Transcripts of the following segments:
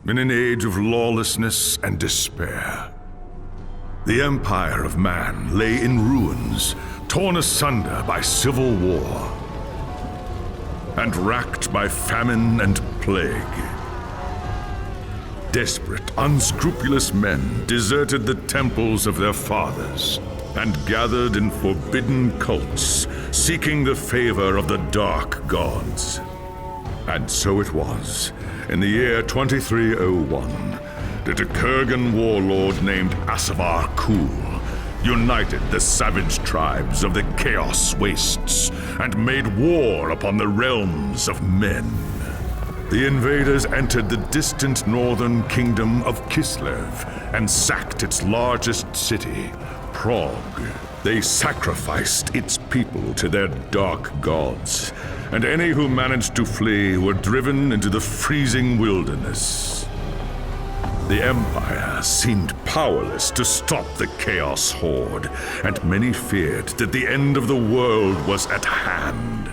in an age of lawlessness and despair. The empire of man lay in ruins, torn asunder by civil war, and racked by famine and plague. Desperate, unscrupulous men deserted the temples of their fathers and gathered in forbidden cults, seeking the favor of the dark gods. And so it was, in the year 2301, that a Kurgan warlord named Asavar Kul united the savage tribes of the Chaos Wastes and made war upon the realms of men. The invaders entered the distant northern kingdom of Kislev and sacked its largest city, Prague. They sacrificed its people to their dark gods, and any who managed to flee were driven into the freezing wilderness. The Empire seemed powerless to stop the Chaos Horde, and many feared that the end of the world was at hand.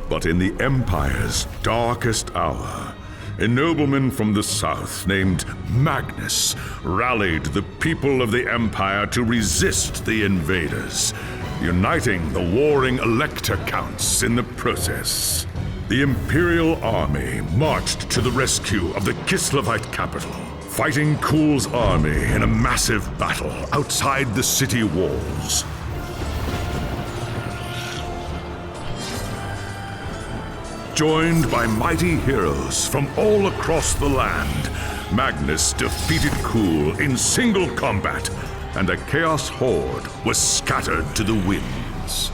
But in the Empire's darkest hour, a nobleman from the south named Magnus rallied the people of the Empire to resist the invaders, uniting the warring Elector Counts in the process. The Imperial army marched to the rescue of the Kislevite capital, fighting Kul's army in a massive battle outside the city walls. Joined by mighty heroes from all across the land, Magnus defeated Kul in single combat, and the Chaos Horde was scattered to the winds.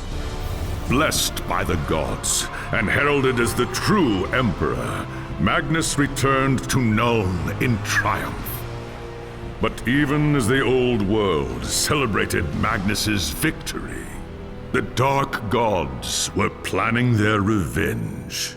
Blessed by the gods and heralded as the true Emperor, Magnus returned to Nuln in triumph. But even as the old world celebrated Magnus's victory, the dark gods were planning their revenge.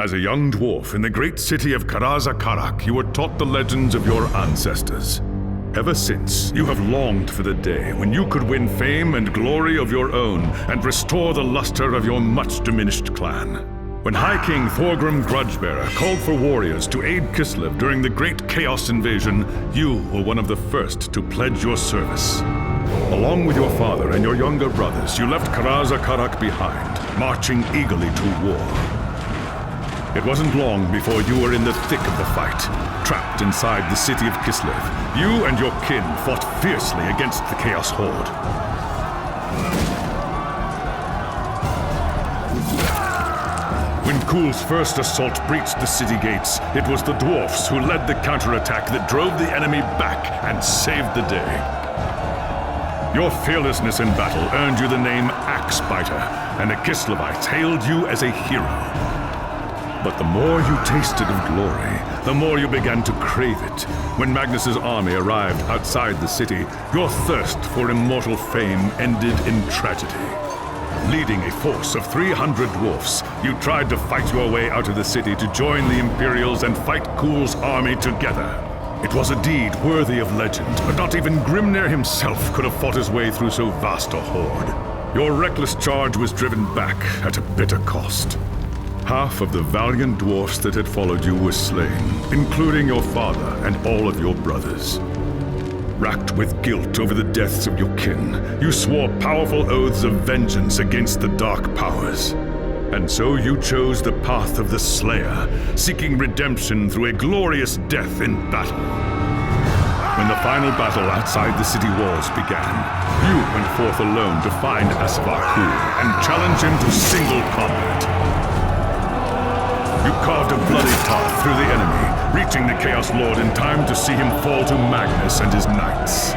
As a young dwarf in the great city of Karazakarak, you were taught the legends of your ancestors. Ever since, you have longed for the day when you could win fame and glory of your own and restore the luster of your much-diminished clan. When High King Thorgrim Grudgebearer called for warriors to aid Kislev during the Great Chaos Invasion, you were one of the first to pledge your service. Along with your father and your younger brothers, you left Karazakarak behind, marching eagerly to war. It wasn't long before you were in the thick of the fight, trapped inside the city of Kislev. You and your kin fought fiercely against the Chaos Horde. When Kul's first assault breached the city gates, it was the dwarfs who led the counterattack that drove the enemy back and saved the day. Your fearlessness in battle earned you the name Axebiter, and the Kislevites hailed you as a hero. But the more you tasted of glory, the more you began to crave it. When Magnus's army arrived outside the city, your thirst for immortal fame ended in tragedy. Leading a force of 300 dwarfs, you tried to fight your way out of the city to join the Imperials and fight Kul's army together. It was a deed worthy of legend, but not even Grimnir himself could have fought his way through so vast a horde. Your reckless charge was driven back at a bitter cost. Half of the valiant dwarfs that had followed you were slain, including your father and all of your brothers. Racked with guilt over the deaths of your kin, you swore powerful oaths of vengeance against the dark powers. And so you chose the path of the Slayer, seeking redemption through a glorious death in battle. When the final battle outside the city walls began, you went forth alone to find Asavar Kul and challenge him to single combat. You carved a bloody path through the enemy, reaching the Chaos Lord in time to see him fall to Magnus and his knights.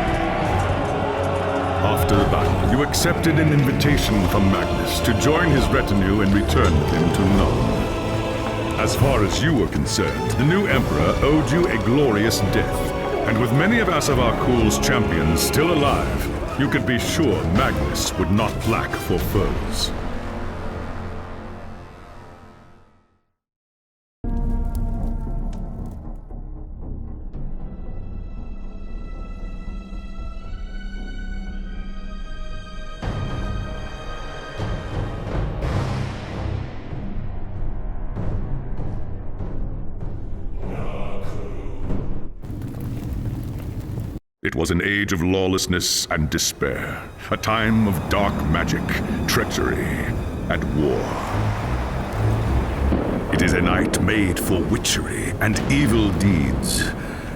After the battle, you accepted an invitation from Magnus to join his retinue and return with him to Nuln. As far as you were concerned, the new Emperor owed you a glorious death, and with many of Asavar-Kul's champions still alive, you could be sure Magnus would not lack for foes. It was an age of lawlessness and despair, a time of dark magic, treachery, and war. It is a night made for witchery and evil deeds,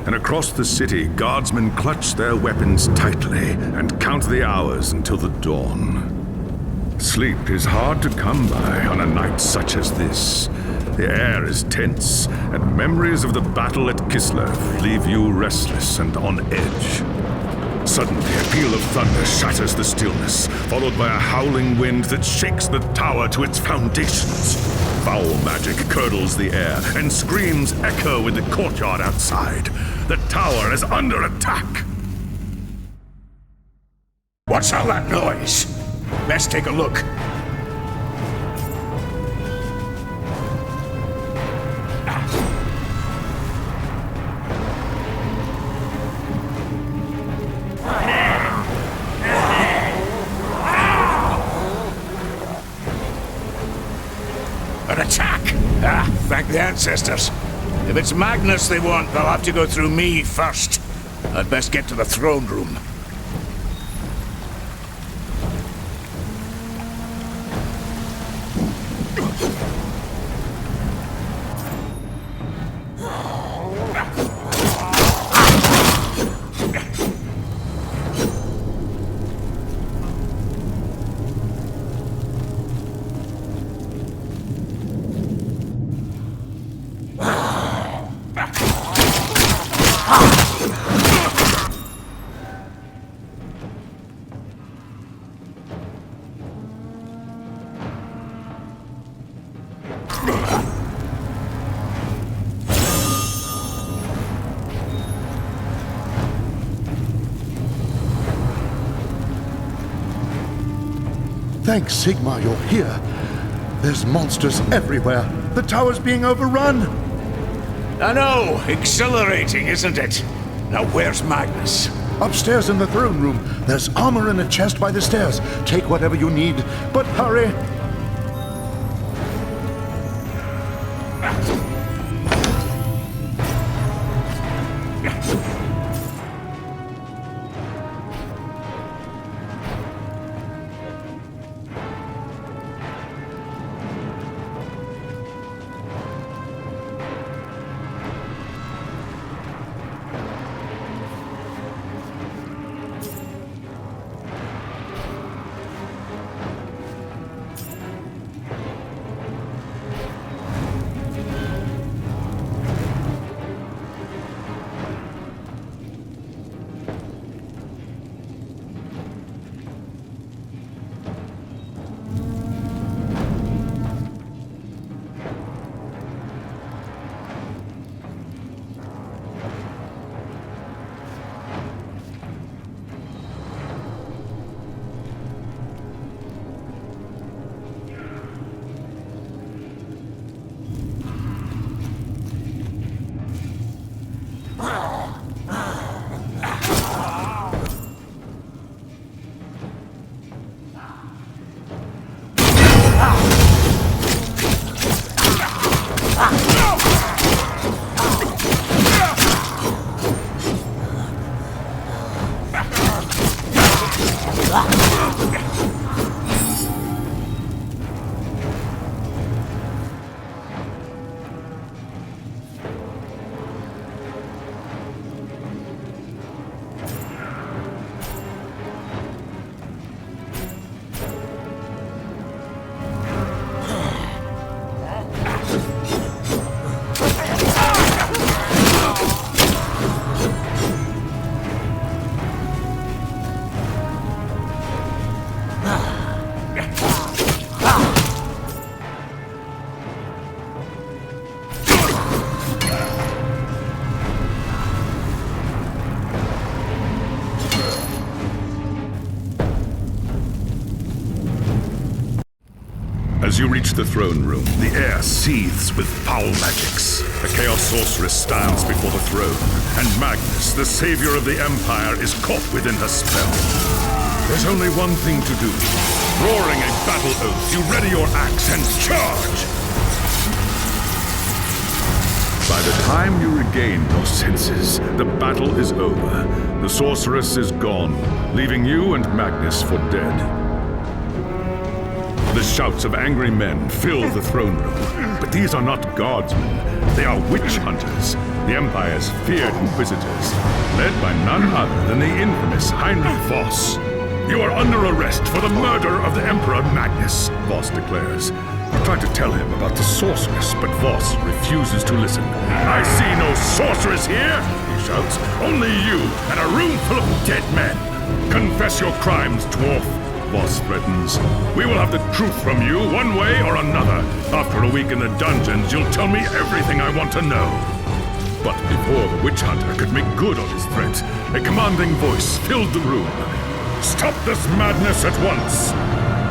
and across the city, guardsmen clutch their weapons tightly and count the hours until the dawn. Sleep is hard to come by on a night such as this. The air is tense, and memories of the battle at Kislev leave you restless and on edge. Suddenly, a peal of thunder shatters the stillness, followed by a howling wind that shakes the tower to its foundations. Foul magic curdles the air, and screams echo in the courtyard outside. The tower is under attack! What's all that noise? Let's take a look. An attack! Thank the ancestors. If it's Magnus they want, they'll have to go through me first. I'd best get to the throne room. Thanks, Sigmar, you're here. There's monsters everywhere. The tower's being overrun. I know, exhilarating, isn't it? Now where's Magnus? Upstairs in the throne room. There's armor in a chest by the stairs. Take whatever you need, but hurry. reach the throne room, the air seethes with foul magics. The Chaos Sorceress stands before the throne, and Magnus, the savior of the Empire, is caught within her spell. There's only one thing to do. Roaring a battle oath, you ready your axe and charge! By the time you regain your senses, the battle is over. The sorceress is gone, leaving you and Magnus for dead. The shouts of angry men fill the throne room, but these are not guardsmen. They are witch hunters, the Empire's feared inquisitors, led by none other than the infamous Heinrich Voss. You are under arrest for the murder of the Emperor Magnus, Voss declares. You try to tell him about the sorceress, but Voss refuses to listen. I see no sorceress here, he shouts. Only you and a room full of dead men. Confess your crimes, dwarf, Voss threatens. We will have the truth from you one way or another. After a week in the dungeons, you'll tell me everything I want to know. But before the witch hunter could make good on his threat, a commanding voice filled the room. Stop this madness at once!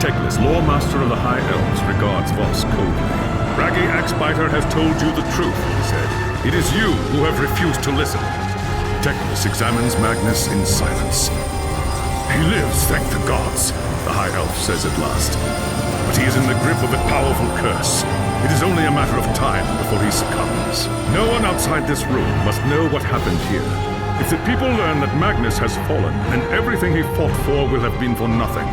Teclis, Lawmaster of the High Elves, regards Voss coldly. Raggy Axebiter has told you the truth, he said. It is you who have refused to listen. Teclis examines Magnus in silence. He lives, thank the gods, the High Elf says at last. But he is in the grip of a powerful curse. It is only a matter of time before he succumbs. No one outside this room must know what happened here. If the people learn that Magnus has fallen, then everything he fought for will have been for nothing.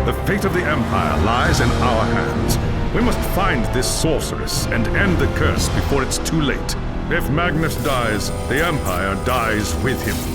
The fate of the Empire lies in our hands. We must find this sorceress and end the curse before it's too late. If Magnus dies, the Empire dies with him.